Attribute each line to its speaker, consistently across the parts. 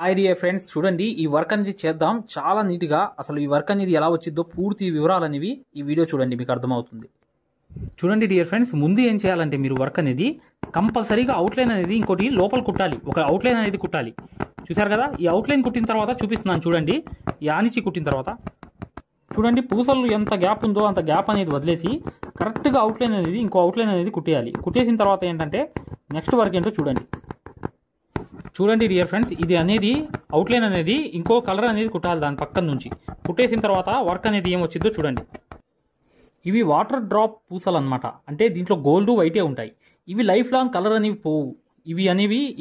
Speaker 1: Hi dear friends, చూడండి ఈ work అనేది చేద్దాం చాలా నీట్గా. అసలు ఈ వర్క్ అనేది ఎలా వచ్చిందో పూర్తి వివరాలు అనేవి ఈ వీడియో చూడండి, మీకు అర్థమవుతుంది. చూడండి డియర్ ఫ్రెండ్స్, ముందు ఏం చేయాలంటే మీరు వర్క్ అనేది కంపల్సరీగా అవుట్లైన్ అనేది ఇంకోటి లోపల కుట్టాలి. ఒక అవుట్లైన్ అనేది కుట్టాలి. చూసారు కదా, ఈ అవుట్లైన్ కుట్టిన తర్వాత చూపిస్తున్నాను చూడండి. ఈ ఆనిచి కుట్టిన తర్వాత చూడండి, పూసలు ఎంత గ్యాప్ ఉందో అంత గ్యాప్ అనేది వదిలేసి కరెక్ట్గా అవుట్లైన్ అనేది ఇంకో అవుట్లైన్ అనేది కుట్టేయాలి. కుట్టేసిన తర్వాత ఏంటంటే నెక్స్ట్ వర్క్ ఏంటో చూడండి. చూడండి డియర్ ఫ్రెండ్స్, ఇది అనేది అవుట్లైన్ అనేది ఇంకో కలర్ అనేది కుట్టాలి దాని పక్కన నుంచి. కుట్టేసిన తర్వాత వర్క్ అనేది ఏం వచ్చిందో చూడండి. ఇవి వాటర్ డ్రాప్ పూసలు అనమాట. అంటే దీంట్లో గోల్డ్ వైటే ఉంటాయి. ఇవి లైఫ్ లాంగ్ కలర్ అనేవి పోవు.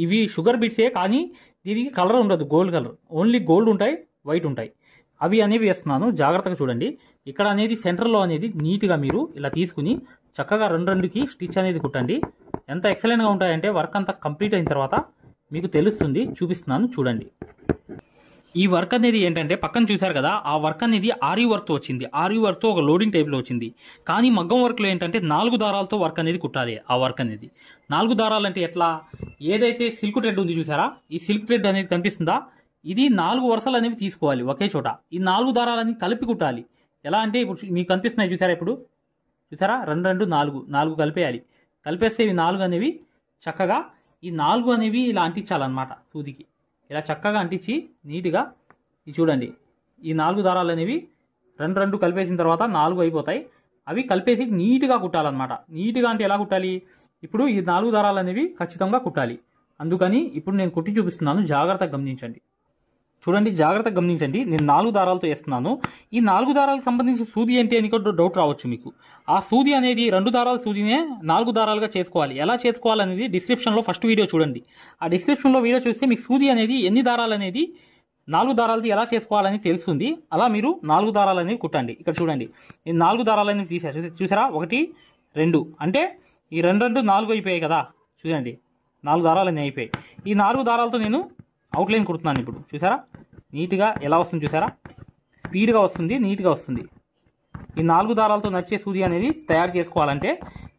Speaker 1: ఇవి షుగర్ బీట్సే, కానీ దీనికి కలర్ ఉండదు. గోల్డ్ కలర్, ఓన్లీ గోల్డ్ ఉంటాయి, వైట్ ఉంటాయి. అవి అనేవి వేస్తున్నాను, జాగ్రత్తగా చూడండి. ఇక్కడ అనేది సెంటర్లో అనేది నీట్గా మీరు ఇలా తీసుకుని చక్కగా రెండుకి స్టిచ్ అనేది కుట్టండి. ఎంత ఎక్సలెంట్గా ఉంటాయంటే వర్క్ అంతా కంప్లీట్ అయిన తర్వాత మీకు తెలుస్తుంది. చూపిస్తున్నాను చూడండి. ఈ వర్క్ అనేది ఏంటంటే పక్కన చూశారు కదా, ఆ వర్క్ అనేది ఆరి వర్క్తో వచ్చింది. ఆరి వర్క్తో ఒక లోడింగ్ టైప్లో వచ్చింది. కానీ మగ్గం వర్క్లో ఏంటంటే 4 దారాలతో వర్క్ అనేది కుట్టాలి. ఆ వర్క్ అనేది 4 దారాలు అంటే ఎట్లా, ఏదైతే సిల్క్ థ్రెడ్ ఉంది చూసారా, ఈ సిల్క్ థ్రెడ్ అనేది కనిపిస్తుందా, ఇది 4 వరుసలు అనేవి తీసుకోవాలి ఒకే చోట. ఈ 4 దారాలని కలిపి కుట్టాలి. ఎలా అంటే ఇప్పుడు మీకు కనిపిస్తున్నాయి చూసారా, ఇప్పుడు చూసారా 2 2 4 కలిపేయాలి. కలిపేస్తే ఇవి 4 అనేవి చక్కగా ఈ 4 అనేవి ఇలా అంటించాలన్నమాట సూదికి. ఇలా చక్కగా అంటించి నీట్గా ఇది చూడండి. ఈ 4 దారాలు అనేవి 2 2 కలిపేసిన తర్వాత 4 అయిపోతాయి. అవి కలిపేసి నీట్గా కుట్టాలన్నమాట. నీట్గా అంటే ఎలా కుట్టాలి, ఇప్పుడు ఈ 4 దారాలు అనేవి ఖచ్చితంగా కుట్టాలి. అందుకని ఇప్పుడు నేను కుట్టి చూపిస్తున్నాను, జాగ్రత్తగా గమనించండి. చూడండి, జాగ్రత్తగా గమనించండి. నేను 4 దారాలతో వేస్తున్నాను. ఈ 4 దారాలకు సంబంధించి సూది ఏంటి అని కూడా డౌట్ రావచ్చు మీకు. ఆ సూది అనేది 2 దారాల సూదినే 4 దారాలుగా చేసుకోవాలి. ఎలా చేసుకోవాలనేది డిస్క్రిప్షన్లో ఫస్ట్ వీడియో చూడండి. ఆ డిస్క్రిప్షన్లో వీడియో చూస్తే మీకు సూది అనేది ఎన్ని దారాలు అనేది 4 దారాలది ఎలా చేసుకోవాలని తెలుస్తుంది. అలా మీరు 4 దారాలు అనేవి కుట్టండి. ఇక్కడ చూడండి, నేను 4 దారాలు అనేవి తీసాను. చూసారా, 1 2 అంటే ఈ 2 2 4 అయిపోయాయి కదా. చూడండి, 4 దారాలు అనేవి అయిపోయాయి. ఈ 4 దారాలతో నేను అవుట్లైన్ కుడుతున్నాను. ఇప్పుడు చూసారా నీట్గా ఎలా వస్తుంది, చూసారా స్పీడ్గా వస్తుంది, నీట్గా వస్తుంది. ఈ 4 దారాలతో నడిచే సూది అనేది తయారు చేసుకోవాలంటే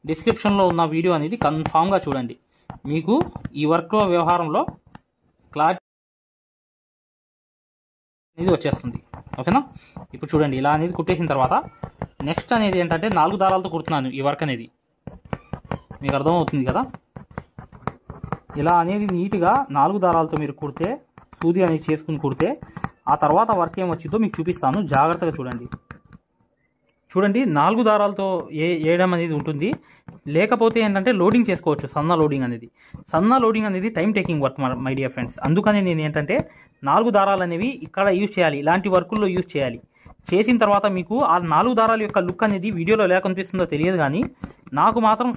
Speaker 1: డిస్క్రిప్షన్లో ఉన్న వీడియో అనేది కన్ఫామ్గా చూడండి. మీకు ఈ వర్క్లో వ్యవహారంలో క్లారిటీ అనేది వచ్చేస్తుంది. ఓకేనా, ఇప్పుడు చూడండి ఇలా అనేది కుట్టేసిన తర్వాత నెక్స్ట్ అనేది ఏంటంటే 4 దారాలతో కుడుతున్నాను ఈ వర్క్ అనేది. మీకు అర్థమవుతుంది కదా. ఇలా అనేది నీట్గా 4 దారాలతో మీరు కుడితే, సూది అనేది చేసుకుని కుడితే ఆ తర్వాత వర్క్ ఏం వచ్చిందో మీకు చూపిస్తాను, జాగ్రత్తగా చూడండి. చూడండి, 4 దారాలతో వేయడం అనేది ఉంటుంది. లేకపోతే ఏంటంటే లోడింగ్ చేసుకోవచ్చు. సన్న లోడింగ్ అనేది time taking work my dear friends. అందుకని నేను ఏంటంటే 4 దారాలు అనేవి ఇక్కడ యూజ్ చేయాలి, ఇలాంటి వర్కుల్లో యూజ్ చేయాలి. చేసిన తర్వాత మీకు ఆ 4 దారాల యొక్క లుక్ అనేది వీడియోలో ఎలా కనిపిస్తుందో తెలియదు, కానీ నాకు మాత్రం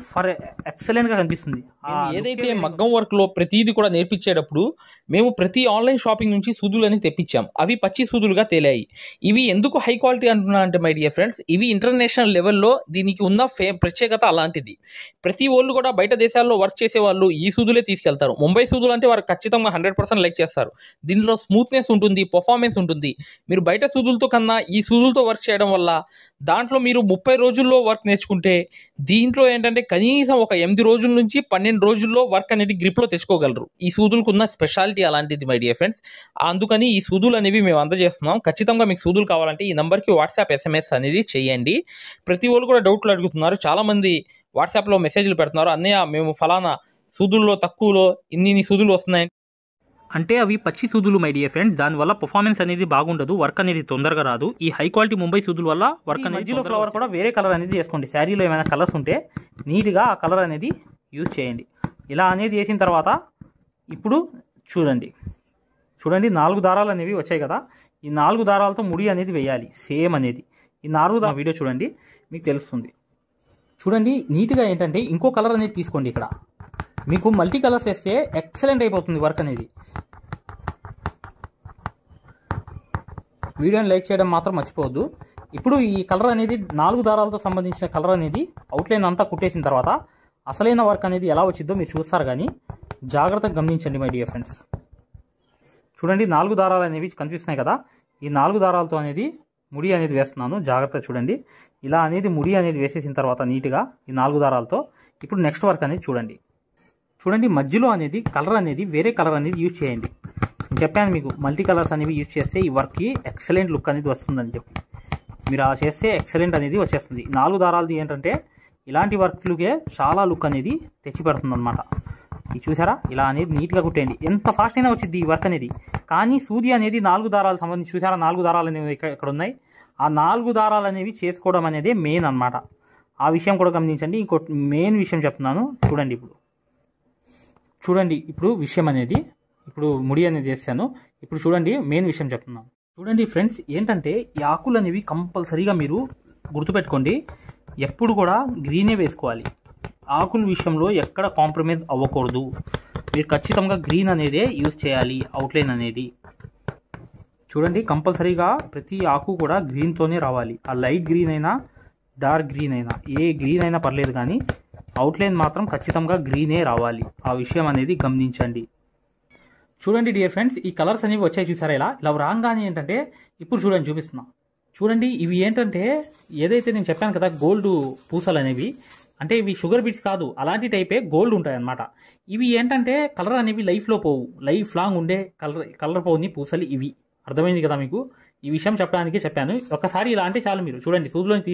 Speaker 1: ఎక్సలెంట్గా కనిపిస్తుంది.
Speaker 2: ఏదైతే మగ్గం వర్క్లో ప్రతిదీ కూడా నేర్పించేటప్పుడు మేము ప్రతి ఆన్లైన్ షాపింగ్ నుంచి సూదులని తెప్పించాం. అవి పచ్చి సూదులుగా తేలాయి. ఇవి ఎందుకు హై క్వాలిటీ అంటున్నా అంటే మై డియర్ ఫ్రెండ్స్, ఇవి ఇంటర్నేషనల్ లెవెల్లో దీనికి ఉన్న ప్రత్యేకత అలాంటిది. ప్రతి వాళ్ళు కూడా బయట దేశాల్లో వర్క్ చేసే వాళ్ళు ఈ సూదులే తీసుకెళ్తారు. ముంబై సూదులు అంటే వారు ఖచ్చితంగా 100% లైక్ చేస్తారు. దీనిలో స్మూత్నెస్ ఉంటుంది, పర్ఫార్మెన్స్ ఉంటుంది. మీరు బయట సూదులతో కన్నా ఈ సూదులతో వర్క్ చేయడం వల్ల దాంట్లో మీరు 30 రోజుల్లో వర్క్ నేర్చుకుంటే దీంట్లో ఏంటంటే కనీసం ఒక 8 రోజుల నుంచి 12 రోజుల్లో వర్క్ అనేది గ్రిప్లో తెచ్చుకోగలరు. ఈ సూదులకు ఉన్న స్పెషాలిటీ అలాంటిది మై డియర్ ఫ్రెండ్స్. అందుకని ఈ సూదులు అనేవి మేము అందజేస్తున్నాం. ఖచ్చితంగా మీకు సూదులు కావాలంటే ఈ నెంబర్కి వాట్సాప్ SMS అనేది చేయండి. ప్రతి వాళ్ళు కూడా డౌట్లు అడుగుతున్నారు. చాలామంది వాట్సాప్లో మెసేజ్లు పెడుతున్నారు, అన్నయ్య మేము ఫలానా సూదుల్లో తక్కువలో ఇన్ని సూదులు వస్తున్నాయి
Speaker 1: అంటే అవి పచ్చి సూదులు మై డియర్ ఫ్రెండ్స్. దానివల్ల పర్ఫార్మెన్స్ అనేది బాగుండదు, వర్క్ అనేది తొందరగా రాదు. ఈ హై క్వాలిటీ ముంబై సూదుల వల్ల వర్క్ అనేది ఫ్లవర్ కూడా వేరే కలర్ అనేది చేసుకోండి. శారీలో ఏమైనా కలర్స్ ఉంటే నీట్గా ఆ కలర్ అనేది యూజ్ చేయండి. ఇలా అనేది వేసిన తర్వాత ఇప్పుడు చూడండి 4 దారాలు అనేవి వచ్చాయి కదా. ఈ 4 దారాలతో ముడి అనేది వేయాలి సేమ్ అనేది. ఈ 4 వీడియో చూడండి, మీకు తెలుస్తుంది. చూడండి నీట్గా ఏంటంటే ఇంకో కలర్ అనేది తీసుకోండి. ఇక్కడ మీకు మల్టీ కలర్స్ వేస్తే ఎక్సలెంట్ అయిపోతుంది వర్క్ అనేది. వీడియోని లైక్ చేయడం మాత్రం మర్చిపోవద్దు. ఇప్పుడు ఈ కలర్ అనేది 4 దారాలతో సంబంధించిన కలర్ అనేది అవుట్లైన్ అంతా కుట్టేసిన తర్వాత అసలైన వర్క్ అనేది ఎలా వచ్చిందో మీరు చూస్తారు, కానీ జాగ్రత్తగా గమనించండి మై డియర్ ఫ్రెండ్స్. చూడండి 4 దారాలు అనేవి కనిపిస్తున్నాయి కదా. ఈ 4 దారాలతో అనేది ముడి అనేది వేస్తున్నాను, జాగ్రత్తగా చూడండి. ఇలా అనేది ముడి అనేది వేసేసిన తర్వాత నీట్గా ఈ 4 దారాలతో ఇప్పుడు నెక్స్ట్ వర్క్ అనేది చూడండి. మధ్యలో అనేది కలర్ అనేది వేరే కలర్ అనేది యూజ్ చేయండి. నేను చెప్పాను మీకు మల్టీ కలర్స్ అనేవి యూజ్ చేస్తే ఈ వర్క్కి ఎక్సలెంట్ లుక్ అనేది వస్తుందని చెప్పి. మీరు అలా చేస్తే ఎక్సలెంట్ అనేది వచ్చేస్తుంది. 4 దారాలది ఏంటంటే ఇలాంటి వర్క్లుకే చాలా లుక్ అనేది తెచ్చిపెడుతుంది అనమాట. ఇది చూసారా, ఇలా అనేది నీట్గా కుట్టేయండి. ఎంత ఫాస్ట్ అయినా వచ్చింది ఈ వర్క్ అనేది. కానీ సూది అనేది 4 దారాలకు సంబంధించి చూసారా, 4 దారాలు అనేవి ఇక్కడ ఉన్నాయి. ఆ 4 దారాలు అనేవి చేసుకోవడం అనేది మెయిన్ అనమాట. ఆ విషయం కూడా గమనించండి. ఇంకో మెయిన్ విషయం చెప్తున్నాను చూడండి. ఇప్పుడు విషయం అనేది, ఇప్పుడు ముడి అనేది చేశాను. ఇప్పుడు చూడండి మెయిన్ విషయం చెప్తున్నాను. చూడండి ఫ్రెండ్స్, ఏంటంటే ఈ ఆకులు అనేవి కంపల్సరీగా మీరు గుర్తుపెట్టుకోండి, ఎప్పుడు కూడా గ్రీనే వేసుకోవాలి. ఆకుల విషయంలో ఎక్కడ కాంప్రమైజ్ అవ్వకూడదు. మీరు ఖచ్చితంగా గ్రీన్ అనేదే యూజ్ చేయాలి. అవుట్లైన్ అనేది చూడండి, కంపల్సరీగా ప్రతి ఆకు కూడా గ్రీన్తోనే రావాలి. ఆ లైట్ గ్రీన్ అయినా డార్క్ గ్రీన్ అయినా ఏ గ్రీన్ అయినా పర్లేదు, కానీ అవుట్లైన్ మాత్రం ఖచ్చితంగా గ్రీనే రావాలి. ఆ విషయం అనేది గమనించండి. చూడండి డియర్ ఫ్రెండ్స్, ఈ కలర్స్ అనేవి వచ్చాయి చూసారా, ఇలా రాగానే ఏంటంటే ఇప్పుడు చూడండి చూపిస్తున్నా. చూడండి ఇవి ఏంటంటే ఏదైతే నేను చెప్పాను కదా గోల్డ్ పూసలు అనేవి, అంటే ఇవి షుగర్ బీట్స్ కాదు, అలాంటి టైపే గోల్డ్ ఉంటాయి అన్నమాట. ఇవి ఏంటంటే కలర్ అనేవి లైఫ్లో పోవు, లైఫ్ లాంగ్ ఉండే కలర్ పోని పూసలు ఇవి. అర్థమైంది కదా మీకు? ఈ విషయం చెప్పడానికి చెప్పాను. ఒకసారి ఇలా అంటే చాలు. మీరు చూడండి సూదిలోని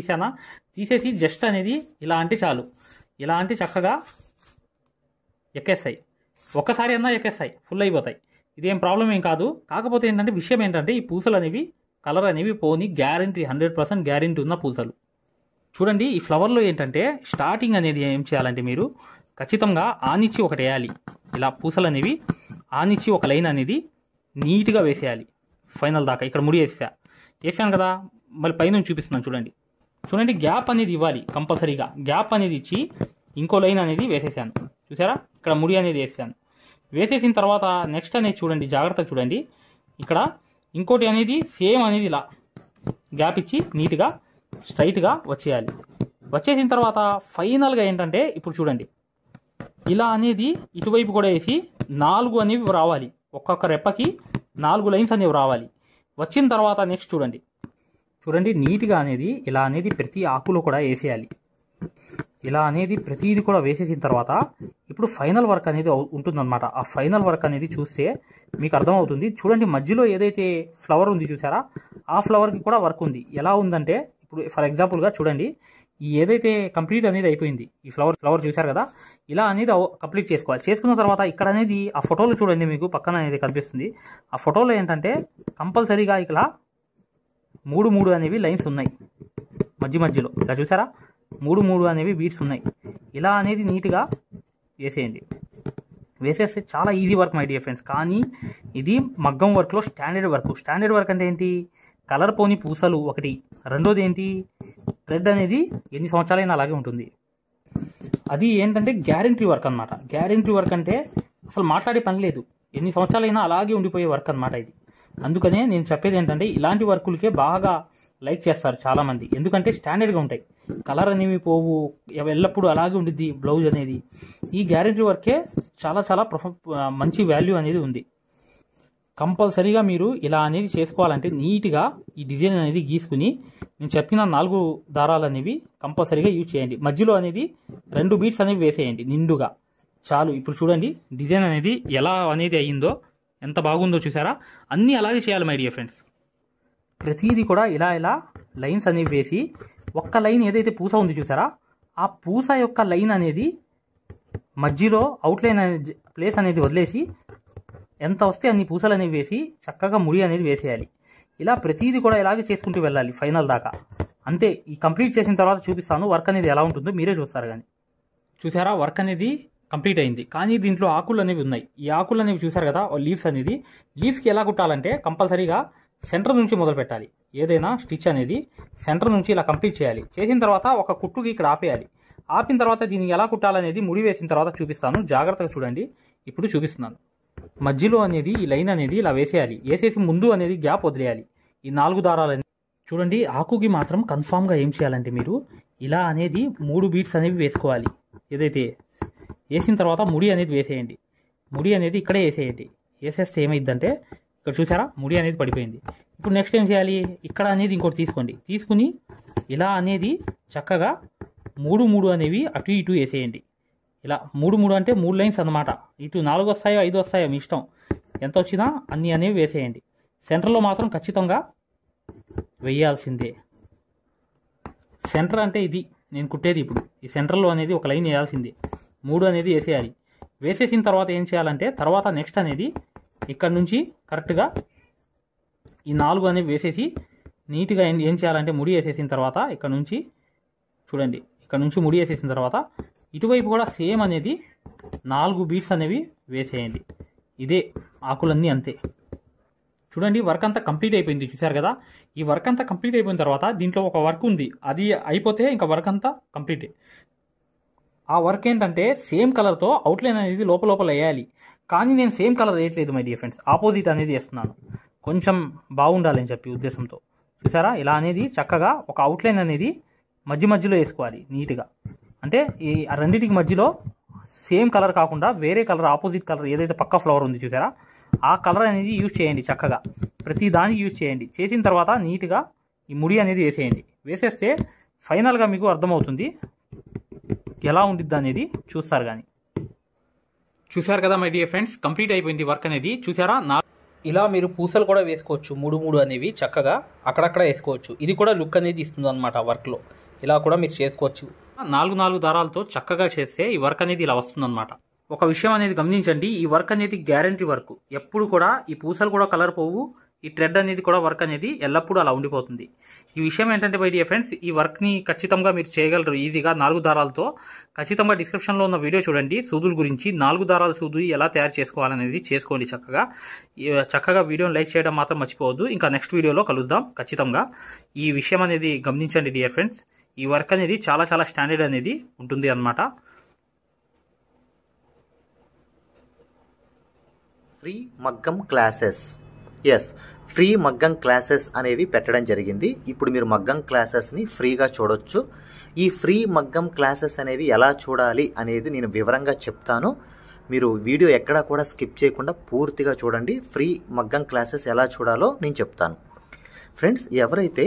Speaker 1: తీసేసి జస్ట్ అనేది ఇలా అంటే చాలు. ఇలా అంటే చక్కగా ఎక్కేస్తాయి. ఒక్కసారి అన్నా ఎక్కేస్తాయి, ఫుల్ అయిపోతాయి. ఇదేం ప్రాబ్లం ఏం కాదు. కాకపోతే ఏంటంటే విషయం ఏంటంటే ఈ పూసలు అనేవి కలర్ అనేవి పోని గ్యారంటీ, 100% గ్యారంటీ ఉన్న పూసలు. చూడండి ఈ ఫ్లవర్లో ఏంటంటే స్టార్టింగ్ అనేది ఏం చేయాలంటే మీరు ఖచ్చితంగా ఆనిచ్చి ఒకటి వేయాలి. ఇలా పూసలు అనేవి ఆనిచ్చి ఒక లైన్ అనేది నీట్గా వేసేయాలి ఫైనల్ దాకా. ఇక్కడ ముడి వేసాను కదా, మళ్ళీ పైన చూపిస్తున్నాను చూడండి గ్యాప్ అనేది ఇవ్వాలి కంపల్సరీగా. గ్యాప్ అనేది ఇచ్చి ఇంకో లైన్ అనేది వేసేసాను చూసారా, ఇక్కడ ముడి అనేది వేసేసిన తర్వాత నెక్స్ట్ అనేది చూడండి, జాగ్రత్తగా చూడండి. ఇక్కడ ఇంకోటి అనేది సేమ్ అనేది ఇలా గ్యాప్ ఇచ్చి నీట్గా స్ట్రైట్గా వచ్చేయాలి. వచ్చేసిన తర్వాత ఫైనల్గా ఏంటంటే ఇప్పుడు చూడండి ఇలా అనేది ఇటువైపు కూడా వేసి 4 అనేవి రావాలి. ఒక్కొక్క రెప్పకి 4 లైన్స్ అనేవి రావాలి. వచ్చిన తర్వాత నెక్స్ట్ చూడండి నీట్గా అనేది ఇలా అనేది ప్రతి ఆకులో కూడా వేసేయాలి. ఇలా అనేది ప్రతిది కూడా వేసేసిన తర్వాత ఇప్పుడు ఫైనల్ వర్క్ అనేది ఉంటుందన్నమాట. ఆ ఫైనల్ వర్క్ అనేది చూస్తే మీకు అర్థమవుతుంది. చూడండి మధ్యలో ఏదైతే ఫ్లవర్ ఉంది చూసారా, ఆ ఫ్లవర్కి కూడా వర్క్ ఉంది. ఎలా ఉందంటే ఇప్పుడు ఫర్ ఎగ్జాంపుల్గా చూడండి, ఈ ఏదైతే కంప్లీట్ అనేది అయిపోయింది, ఈ ఫ్లవర్ చూసారు కదా, ఇలా అనేది కంప్లీట్ చేసుకోవాలి. చేసుకున్న తర్వాత ఇక్కడ అనేది ఆ ఫోటోలో చూడండి మీకు పక్కన అనేది కనిపిస్తుంది. ఆ ఫోటోలో ఏంటంటే కంపల్సరీగా ఇక్కడ 3 అనేవి లైన్స్ ఉన్నాయి మధ్యలో. ఇలా చూసారా 3 అనేవి బీట్స్ ఉన్నాయి. ఇలా అనేది నీట్గా వేసేయండి. వేసేస్తే చాలా easy work my dear friends. కానీ ఇది మగ్గం వర్క్లో స్టాండర్డ్ వర్క్ అంటే ఏంటి, కలర్ పోని పూసలు ఒకటి. రెండోది ఏంటి, థ్రెడ్ అనేది ఎన్ని సంవత్సరాలైనా అలాగే ఉంటుంది. అది ఏంటంటే గ్యారెంటీ వర్క్ అనమాట. గ్యారెంటీ వర్క్ అంటే అసలు మాట్లాడే పని లేదు, ఎన్ని సంవత్సరాలైనా అలాగే ఉండిపోయే వర్క్ అనమాట ఇది. అందుకనే నేను చెప్పేది ఏంటంటే ఇలాంటి వర్కులకే బాగా లైక్ చేస్తారు చాలామంది, ఎందుకంటే స్టాండర్డ్గా ఉంటాయి, కలర్ అనేవి పోవు, ఎల్లప్పుడూ అలాగే ఉండిద్ది బ్లౌజ్ అనేది. ఈ గ్యారెంటీ వర్కే చాలా మంచి వాల్యూ అనేది ఉంది. కంపల్సరీగా మీరు ఇలా అనేది చేసుకోవాలంటే నీట్గా ఈ డిజైన్ అనేది గీసుకుని నేను చెప్పిన 4 దారాలు అనేవి కంపల్సరీగా యూజ్ చేయండి. మధ్యలో అనేది 2 బీట్స్ అనేవి వేసేయండి నిండుగా చాలు. ఇప్పుడు చూడండి డిజైన్ అనేది ఎలా అనేది అయ్యిందో, ఎంత బాగుందో చూసారా. అన్నీ అలాగే చేయాలి మై డియర్ ఫ్రెండ్స్. ప్రతిదీ కూడా ఇలా లైన్స్ అనేవి వేసి ఒక్క లైన్ ఏదైతే పూస ఉంది చూసారా, ఆ పూస యొక్క లైన్ అనేది మధ్యలో అవుట్లైన్ అనేది ప్లేస్ అనేది వదిలేసి ఎంత వస్తే అన్ని పూసలు అనేవి వేసి చక్కగా ముడి అనేది వేసేయాలి. ఇలా ప్రతిదీ కూడా ఇలాగే చేసుకుంటూ వెళ్ళాలి ఫైనల్ దాకా. అంతే. ఈ కంప్లీట్ చేసిన తర్వాత చూపిస్తాను వర్క్ అనేది ఎలా ఉంటుందో, మీరే చూస్తారు. కానీ చూసారా వర్క్ అనేది కంప్లీట్ అయింది. కానీ దీంట్లో ఆకులు అనేవి ఉన్నాయి. ఈ ఆకులు అనేవి చూసారు కదా, లీవ్స్ అనేది, లీవ్స్కి ఎలా కుట్టాలంటే కంపల్సరీగా సెంటర్ నుంచి మొదలు పెట్టాలి. ఏదైనా స్టిచ్ అనేది సెంటర్ నుంచి ఇలా కంప్లీట్ చేయాలి. చేసిన తర్వాత ఒక కుట్టుకి ఇక్కడ ఆపేయాలి. ఆపిన తర్వాత దీన్ని ఎలా కుట్టాలనేది ముడి వేసిన తర్వాత చూపిస్తాను, జాగ్రత్తగా చూడండి. ఇప్పుడు చూపిస్తున్నాను. మధ్యలో అనేది ఈ లైన్ అనేది ఇలా వేసేయాలి. వేసేసి ముందు అనేది గ్యాప్ వదిలేయాలి. ఈ 4 దారాలు చూడండి. ఆకుకి మాత్రం కన్ఫామ్గా ఏం చేయాలంటే మీరు ఇలా అనేది 3 బీట్స్ అనేవి వేసుకోవాలి. ఏదైతే వేసిన తర్వాత ముడి అనేది వేసేయండి. ముడి అనేది ఇక్కడే వేసేయండి. వేసేస్తే ఏమైందంటే ఇక్కడ చూసారా ముడి అనేది పడిపోయింది. ఇప్పుడు నెక్స్ట్ ఏం చేయాలి, ఇక్కడ అనేది ఇంకోటి తీసుకోండి. తీసుకుని ఇలా అనేది చక్కగా 3 అనేవి అటు ఇటు వేసేయండి. ఇలా 3 అంటే 3 లైన్స్ అన్నమాట. ఇటు 4 వస్తాయో 5 వస్తాయో మీ ఇష్టం. ఎంత వచ్చినా అన్నీ అనేవి వేసేయండి. సెంటర్లో మాత్రం ఖచ్చితంగా వేయాల్సిందే. సెంటర్ అంటే ఇది నేను కుట్టేది. ఇప్పుడు ఈ సెంటర్లో అనేది ఒక లైన్ వేయాల్సిందే. 3 అనేది వేసేయాలి. వేసేసిన తర్వాత ఏం చేయాలంటే తర్వాత నెక్స్ట్ అనేది ఇక్కడ నుంచి కరెక్ట్గా ఈ 4 అనేవి వేసేసి నీట్గా ఏం చేయాలంటే ముడి వేసేసిన తర్వాత ఇక్కడ నుంచి చూడండి, ఇక్కడ నుంచి ముడి వేసేసిన తర్వాత ఇటువైపు కూడా సేమ్ అనేది 4 బీట్స్ అనేవి వేసేయండి. ఇదే ఆకులన్నీ అంతే. చూడండి వర్క్ అంతా కంప్లీట్ అయిపోయింది. చూసారు కదా, ఈ వర్క్ అంతా కంప్లీట్ అయిపోయిన తర్వాత దీంట్లో ఒక వర్క్ ఉంది, అది అయిపోతే ఇంకా వర్క్ అంతా కంప్లీట్. ఆ వర్క్ ఏంటంటే సేమ్ కలర్తో అవుట్లైన్ అనేది లోపల వేయాలి. కానీ నేను సేమ్ కలర్ వేయట్లేదు మై డియర్ ఫ్రెండ్స్, ఆపోజిట్ అనేది వేస్తున్నాను, కొంచెం బాగుండాలని చెప్పి ఉద్దేశంతో. చూసారా, ఇలా అనేది చక్కగా ఒక అవుట్లైన్ అనేది మధ్యలో వేసుకోవాలి నీట్గా. అంటే ఈ రెండింటికి మధ్యలో సేమ్ కలర్ కాకుండా వేరే కలర్, ఆపోజిట్ కలర్ ఏదైతే పక్క ఫ్లవర్ ఉంది చూసారా, ఆ కలర్ అనేది యూజ్ చేయండి. చక్కగా ప్రతి దానికి యూజ్ చేయండి. చేసిన తర్వాత నీట్గా ఈ ముడి అనేది వేసేయండి. వేసేస్తే ఫైనల్గా మీకు అర్థమవుతుంది ఎలా ఉండిద్ది అనేది చూస్తారు. కానీ చూసారు కదా మై డియర్ ఫ్రెండ్స్, కంప్లీట్ అయిపోయింది వర్క్ అనేది. చూసారా,
Speaker 2: ఇలా మీరు పూసలు కూడా వేసుకోవచ్చు. 3 అనేవి చక్కగా అక్కడక్కడ వేసుకోవచ్చు. ఇది కూడా లుక్ అనేది ఇస్తుంది అనమాట వర్క్లో. ఇలా కూడా మీరు చేసుకోవచ్చు.
Speaker 1: 4 దారాలతో చక్కగా చేస్తే ఈ వర్క్ అనేది ఇలా వస్తుందన్నమాట. ఒక విషయం అనేది గమనించండి, ఈ వర్క్ అనేది గ్యారంటీ వర్క్. ఎప్పుడు కూడా ఈ పూసలు కూడా కలర్ పోవు, ఈ థ్రెడ్ అనేది కూడా వర్క్ అనేది ఎల్లప్పుడూ అలా ఉండిపోతుంది. ఈ విషయం ఏంటంటే మై డియర్ ఫ్రెండ్స్, ఈ వర్క్ని ఖచ్చితంగా మీరు చేయగలరు ఈజీగా 4 దారాలతో. ఖచ్చితంగా డిస్క్రిప్షన్లో ఉన్న వీడియో చూడండి సూదుల గురించి. 4 దారాల సూదు ఎలా తయారు చేసుకోవాలనేది చేసుకోండి చక్కగా. వీడియోని లైక్ చేయడం మాత్రం మర్చిపోవద్దు. ఇంకా నెక్స్ట్ వీడియోలో కలుద్దాం ఖచ్చితంగా. ఈ విషయం అనేది గమనించండి డియర్ ఫ్రెండ్స్. ఈ వర్క్ అనేది చాలా స్టాండర్డ్ అనేది ఉంటుంది అన్నమాట.
Speaker 3: ఫ్రీ మగ్గం క్లాసెస్, ఫ్రీ మగ్గం క్లాసెస్ అనేవి పెట్టడం జరిగింది. ఇప్పుడు మీరు మగ్గం క్లాసెస్ని ఫ్రీగా చూడొచ్చు. ఈ ఫ్రీ మగ్గం క్లాసెస్ అనేవి ఎలా చూడాలి అనేది నేను వివరంగా చెప్తాను. మీరు వీడియో ఎక్కడా కూడా స్కిప్ చేయకుండా పూర్తిగా చూడండి. ఫ్రీ మగ్గం క్లాసెస్ ఎలా చూడాలో నేను చెప్తాను. ఫ్రెండ్స్, ఎవరైతే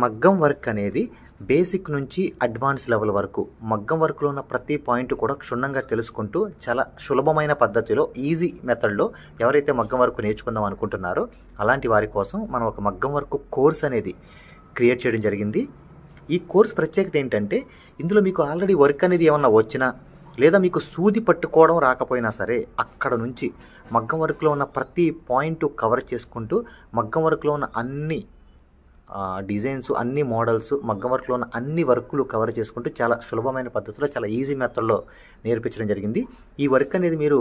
Speaker 3: మగ్గం వర్క్ అనేది బేసిక్ నుంచి అడ్వాన్స్ లెవెల్ వరకు మగ్గం వర్క్లో ఉన్న ప్రతి పాయింట్ కూడా క్షుణ్ణంగా తెలుసుకుంటూ చాలా సులభమైన పద్ధతిలో ఈజీ మెథడ్లో ఎవరైతే మగ్గం వర్క్ నేర్చుకుందాం అనుకుంటున్నారో అలాంటి వారి కోసం మనం ఒక మగ్గం వర్క్ కోర్స్ అనేది క్రియేట్ చేయడం జరిగింది. ఈ కోర్స్ ప్రత్యేకత ఏంటంటే ఇందులో మీకు ఆల్రెడీ వర్క్ అనేది ఏమన్నా వచ్చినా లేదా మీకు సూది పట్టుకోవడం రాకపోయినా సరే అక్కడ నుంచి మగ్గం వర్క్లో ఉన్న ప్రతి పాయింట్ కవర్ చేసుకుంటూ మగ్గం వర్క్లో ఉన్న అన్ని డిజైన్స్, అన్ని మోడల్స్, మగ్గం వర్క్లో ఉన్న అన్ని వర్కులు కవర్ చేసుకుంటూ చాలా సులభమైన పద్ధతిలో చాలా ఈజీ మెథడ్లో నేర్పించడం జరిగింది. ఈ వర్క్ అనేది మీరు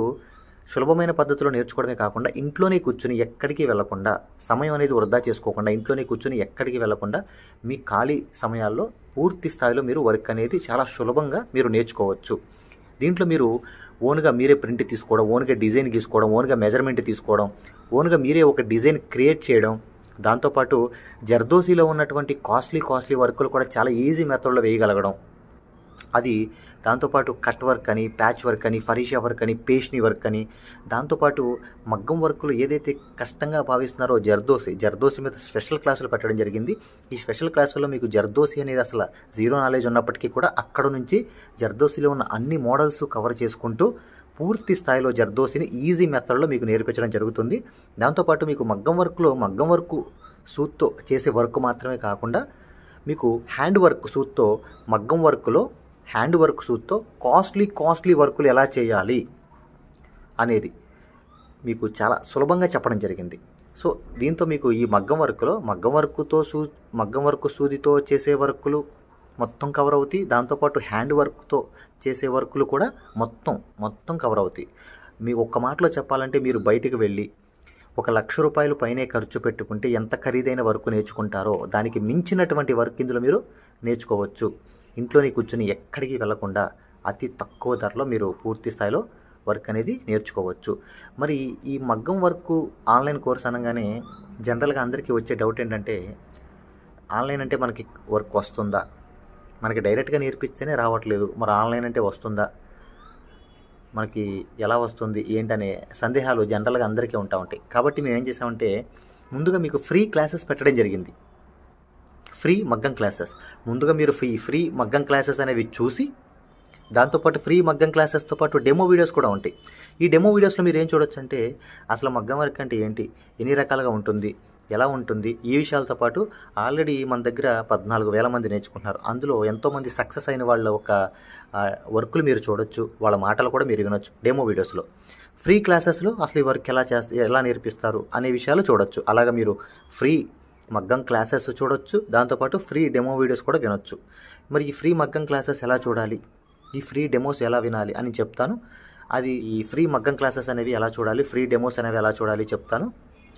Speaker 3: సులభమైన పద్ధతిలో నేర్చుకోవడమే కాకుండా ఇంట్లోనే కూర్చుని ఎక్కడికి వెళ్లకుండా, సమయం అనేది వృధా చేసుకోకుండా ఇంట్లోనే కూర్చుని ఎక్కడికి వెళ్లకుండా మీ ఖాళీ సమయాల్లో పూర్తి స్థాయిలో మీరు వర్క్ అనేది చాలా సులభంగా మీరు నేర్చుకోవచ్చు. దీంట్లో మీరు ఓన్గా మీరే ప్రింట్ తీసుకోవడం, ఓన్గా డిజైన్ గీసుకోవడం, ఓన్గా మెజర్మెంట్ తీసుకోవడం, ఓన్గా మీరే ఒక డిజైన్ క్రియేట్ చేయడం, దాంతోపాటు జర్దోసీలో ఉన్నటువంటి కాస్ట్లీ వర్కులు కూడా చాలా ఈజీ మెథడ్లో వేయగలగడం, అది దాంతోపాటు కట్ వర్క్ అని, ప్యాచ్ వర్క్ అని, ఫరీషా వర్క్ అని, పేష్ని వర్క్ అని, దాంతోపాటు మగ్గం వర్కులు ఏదైతే కష్టంగా భావిస్తున్నారో జర్దోసి మీద స్పెషల్ క్లాసులు పెట్టడం జరిగింది. ఈ స్పెషల్ క్లాసుల్లో మీకు జర్దోసి అనేది అసలు జీరో నాలెడ్జ్ ఉన్నప్పటికీ కూడా అక్కడ నుంచి జర్దోసిలో ఉన్న అన్ని మోడల్స్ కవర్ చేసుకుంటూ పూర్తి స్థాయిలో జర్దోసిని ఈజీ మెథడ్లో మీకు నేర్పించడం జరుగుతుంది. దాంతోపాటు మీకు మగ్గం వర్క్ సూత్తో చేసే వర్క్ మాత్రమే కాకుండా మీకు హ్యాండ్ వర్క్ సూత్తో, మగ్గం వర్క్లో హ్యాండ్ వర్క్ సూత్తో కాస్ట్లీ వర్కులు ఎలా చేయాలి అనేది మీకు చాలా సులభంగా చెప్పడం జరిగింది. సో దీంతో మీకు ఈ మగ్గం వర్క్ సూదితో చేసే వర్కులు మొత్తం కవర్ అవుతాయి. దాంతోపాటు హ్యాండ్ వర్క్తో చేసే వర్కులు కూడా మొత్తం కవర్ అవుతాయి. మీకు ఒక్క మాటలో చెప్పాలంటే మీరు బయటికి వెళ్ళి 1,00,000 రూపాయలు పైనే ఖర్చు పెట్టుకుంటే ఎంత ఖరీదైన వర్క్ నేర్చుకుంటారో దానికి మించినటువంటి వర్క్ ఇందులో మీరు నేర్చుకోవచ్చు. ఇంట్లోనే కూర్చుని ఎక్కడికి వెళ్లకుండా అతి తక్కువ ధరలో మీరు పూర్తి స్థాయిలో వర్క్ అనేది నేర్చుకోవచ్చు. మరి ఈ మగ్గం వర్క్ ఆన్లైన్ కోర్స్ అనగానే జనరల్గా అందరికీ వచ్చే డౌట్ ఏంటంటే, ఆన్లైన్ అంటే మనకి వర్క్ వస్తుందా, మనకి డైరెక్ట్గా నేర్పిస్తేనే రావట్లేదు, మరి ఆన్లైన్ అంటే వస్తుందా, మనకి ఎలా వస్తుంది ఏంటనే సందేహాలు జనరల్గా అందరికీ ఉంటాయి. కాబట్టి మేము ఏం చేసామంటే ముందుగా మీకు ఫ్రీ క్లాసెస్ పెట్టడం జరిగింది. ఫ్రీ మగ్గం క్లాసెస్ ముందుగా మీరు ఫ్రీ మగ్గం క్లాసెస్ అనేవి చూసి దాంతోపాటు ఫ్రీ మగ్గం క్లాసెస్తో పాటు డెమో వీడియోస్ కూడా ఉంటాయి. ఈ డెమో వీడియోస్లో మీరు ఏం చూడొచ్చు అంటే అసలు మగ్గం వర్క్ అంటే ఏంటి, ఎన్ని రకాలుగా ఉంటుంది, ఎలా ఉంటుంది, ఈ విషయాలతో పాటు ఆల్రెడీ మన దగ్గర 14,000 మంది నేర్చుకుంటున్నారు. అందులో ఎంతోమంది సక్సెస్ అయిన వాళ్ళ ఒక వర్కులు మీరు చూడొచ్చు, వాళ్ళ మాటలు కూడా మీరు వినొచ్చు డెమో వీడియోస్లో. ఫ్రీ క్లాసెస్లో అసలు ఈ వర్క్ ఎలా నేర్పిస్తారు అనే విషయాలు చూడొచ్చు. అలాగా మీరు ఫ్రీ మగ్గం క్లాసెస్ చూడొచ్చు, దాంతోపాటు ఫ్రీ డెమో వీడియోస్ కూడా వినొచ్చు. మరి ఈ ఫ్రీ మగ్గం క్లాసెస్ ఎలా చూడాలి, ఈ ఫ్రీ డెమోస్ ఎలా వినాలి అని చెప్తాను. అది ఈ ఫ్రీ మగ్గం క్లాసెస్ అనేవి ఎలా చూడాలి, ఫ్రీ డెమోస్ అనేవి ఎలా చూడాలి చెప్తాను,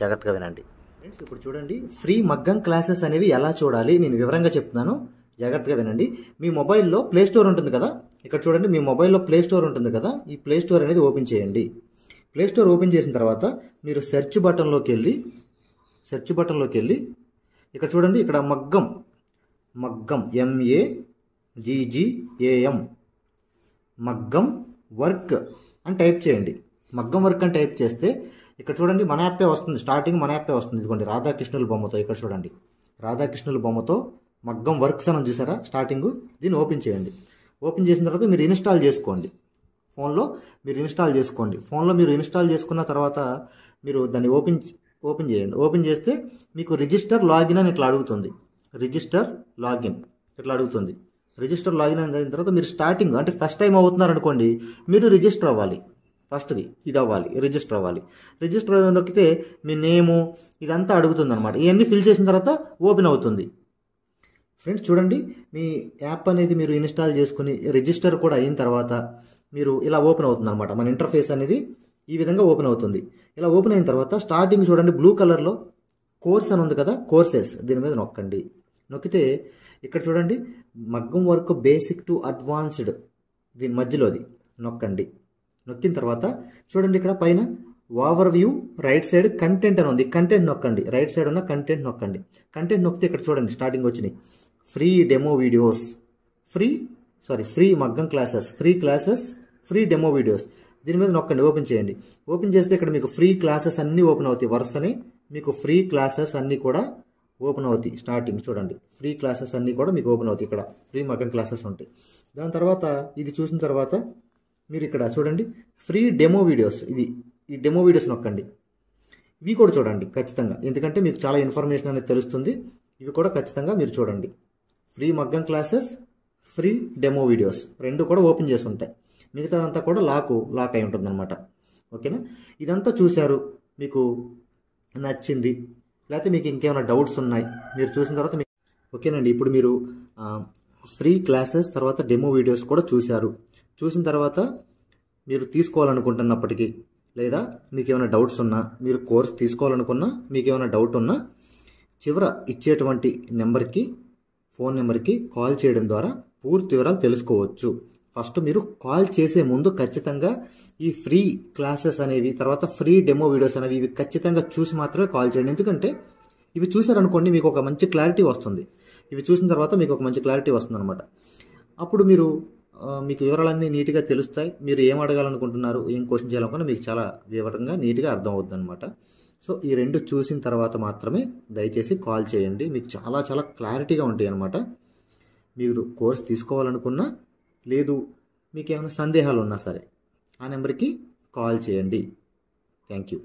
Speaker 3: జాగ్రత్తగా వినండి. ఫ్రెండ్స్ ఇప్పుడు చూడండి, ఫ్రీ మగ్గం క్లాసెస్ అనేవి ఎలా చూడాలి నేను వివరంగా చెప్తున్నాను, జాగ్రత్తగా వినండి. మీ మొబైల్లో ప్లే స్టోర్ ఉంటుంది కదా, ఇక్కడ చూడండి మీ మొబైల్లో ప్లే స్టోర్ ఉంటుంది కదా, ఈ ప్లే స్టోర్ అనేది ఓపెన్ చేయండి. ప్లే స్టోర్ ఓపెన్ చేసిన తర్వాత మీరు సెర్చ్ బటన్లోకి వెళ్ళి ఇక్కడ చూడండి, ఇక్కడ మగ్గం MAGGAM మగ్గం వర్క్ అని టైప్ చేయండి. మగ్గం వర్క్ అని టైప్ చేస్తే ఇక్కడ చూడండి మన యాపే వస్తుంది, స్టార్టింగ్ మన యాపే వస్తుంది. ఇదిగోండి రాధాకృష్ణుల బొమ్మతో, ఇక్కడ చూడండి రాధాకృష్ణుల బొమ్మతో మగ్గం వర్క్స్ అని చూసారా స్టార్టింగ్, దీన్ని ఓపెన్ చేయండి. ఓపెన్ చేసిన తర్వాత మీరు ఇన్స్టాల్ చేసుకోండి. ఫోన్లో మీరు ఇన్స్టాల్ చేసుకున్న తర్వాత మీరు దాన్ని ఓపెన్ చేయండి. ఓపెన్ చేస్తే మీకు రిజిస్టర్ లాగిన్ అని ఇట్లా అడుగుతుంది. రిజిస్టర్ లాగిన్ అయిన తర్వాత మీరు స్టార్టింగ్ అంటే ఫస్ట్ టైం అవుతున్నారు అనుకోండి, మీరు రిజిస్టర్ అవ్వాలి. ఫస్ట్ది ఇది అవ్వాలి, రిజిస్టర్ అవ్వాలి. రిజిస్టర్ నొక్కితే మీ నేము ఇదంతా అడుగుతుంది అనమాట. ఇవన్నీ ఫిల్ చేసిన తర్వాత ఓపెన్ అవుతుంది. ఫ్రెండ్స్ చూడండి, మీ యాప్ అనేది మీరు ఇన్స్టాల్ చేసుకుని రిజిస్టర్ కూడా అయిన తర్వాత మీరు ఇలా ఓపెన్ అవుతుంది అనమాట. మన ఇంటర్ఫేస్ అనేది ఈ విధంగా ఓపెన్ అవుతుంది. ఇలా ఓపెన్ అయిన తర్వాత స్టార్టింగ్ చూడండి బ్లూ కలర్లో కోర్స్ అని ఉంది కదా, కోర్సెస్, దీని మీద నొక్కండి. నొక్కితే ఇక్కడ చూడండి మగ్గం వర్క్ బేసిక్ టు అడ్వాన్స్డ్, దీని మధ్యలోది నొక్కండి. నొక్కిన తర్వాత చూడండి ఇక్కడ పైన over view right side content అని ఉంది, కంటెంట్ నొక్కండి. రైట్ సైడ్ ఉన్న కంటెంట్ నొక్కండి. కంటెంట్ నొక్కితే ఇక్కడ చూడండి స్టార్టింగ్ వచ్చినాయి ఫ్రీ డెమో వీడియోస్, ఫ్రీ మగ్గం క్లాసెస్, ఫ్రీ డెమో వీడియోస్. దీని మీద నొక్కండి, ఓపెన్ చేయండి. ఓపెన్ చేస్తే ఇక్కడ మీకు ఫ్రీ క్లాసెస్ అన్నీ ఓపెన్ అవుతాయి. వరుసనే మీకు ఫ్రీ క్లాసెస్ అన్నీ కూడా ఓపెన్ అవుతాయి. స్టార్టింగ్ చూడండి ఫ్రీ క్లాసెస్ అన్నీ కూడా మీకు ఓపెన్ అవుతాయి. ఇక్కడ ఫ్రీ మగ్గం క్లాసెస్ ఉంటాయి. దాని తర్వాత ఇది చూసిన తర్వాత మీరు ఇక్కడ చూడండి ఫ్రీ డెమో వీడియోస్, ఈ డెమో వీడియోస్ నొక్కండి. ఇవి కూడా చూడండి ఖచ్చితంగా, ఎందుకంటే మీకు చాలా ఇన్ఫర్మేషన్ అనేది తెలుస్తుంది. ఇవి కూడా ఖచ్చితంగా మీరు చూడండి. ఫ్రీ మగ్గం క్లాసెస్, ఫ్రీ డెమో వీడియోస్ రెండు కూడా ఓపెన్ చేసి ఉంటాయి. మిగతాదంతా కూడా లాక్ అయి ఉంటుంది అనమాట. ఓకేనా, ఇదంతా చూశారు, మీకు నచ్చింది, లేకపోతే మీకు ఇంకేమైనా డౌట్స్ ఉన్నాయి మీరు చూసిన తర్వాత ఓకేనండి. ఇప్పుడు మీరు ఫ్రీ క్లాసెస్ తర్వాత డెమో వీడియోస్ కూడా చూసిన తర్వాత మీరు తీసుకోవాలనుకుంటున్నప్పటికీ, లేదా మీకు ఏమైనా డౌట్స్ ఉన్నా, మీరు కోర్స్ తీసుకోవాలనుకున్నా, మీకు ఏమైనా డౌట్ ఉన్నా చివర ఇచ్చేటువంటి ఫోన్ నెంబర్కి కాల్ చేయడం ద్వారా పూర్తి వివరాలు తెలుసుకోవచ్చు. ఫస్ట్ మీరు కాల్ చేసే ముందు ఖచ్చితంగా ఈ ఫ్రీ క్లాసెస్ అనేవి, తర్వాత ఫ్రీ డెమో వీడియోస్ అనేవి ఇవి ఖచ్చితంగా చూసి మాత్రమే కాల్ చేయండి. ఎందుకంటే ఇవి చూసారనుకోండి మీకు ఒక మంచి క్లారిటీ వస్తుంది. ఇవి చూసిన తర్వాత మీకు ఒక మంచి క్లారిటీ వస్తుంది అనమాట. అప్పుడు మీకు వివరాలన్నీ నీట్గా తెలుస్తాయి. మీరు ఏం అడగాలనుకుంటున్నారు, ఏం క్వశ్చన్ చేయాలనుకున్నా మీకు చాలా వివరంగా నీట్గా అర్థం అవుతుంది అనమాట. సో ఈ రెండు చూసిన తర్వాత మాత్రమే దయచేసి కాల్ చేయండి. మీకు చాలా చాలా క్లారిటీగా ఉంటాయి అనమాట. మీరు కోర్స్ తీసుకోవాలనుకున్నా, లేదు మీకు ఏమైనా సందేహాలు ఉన్నా సరే ఆ నెంబర్కి కాల్ చేయండి. Thank you.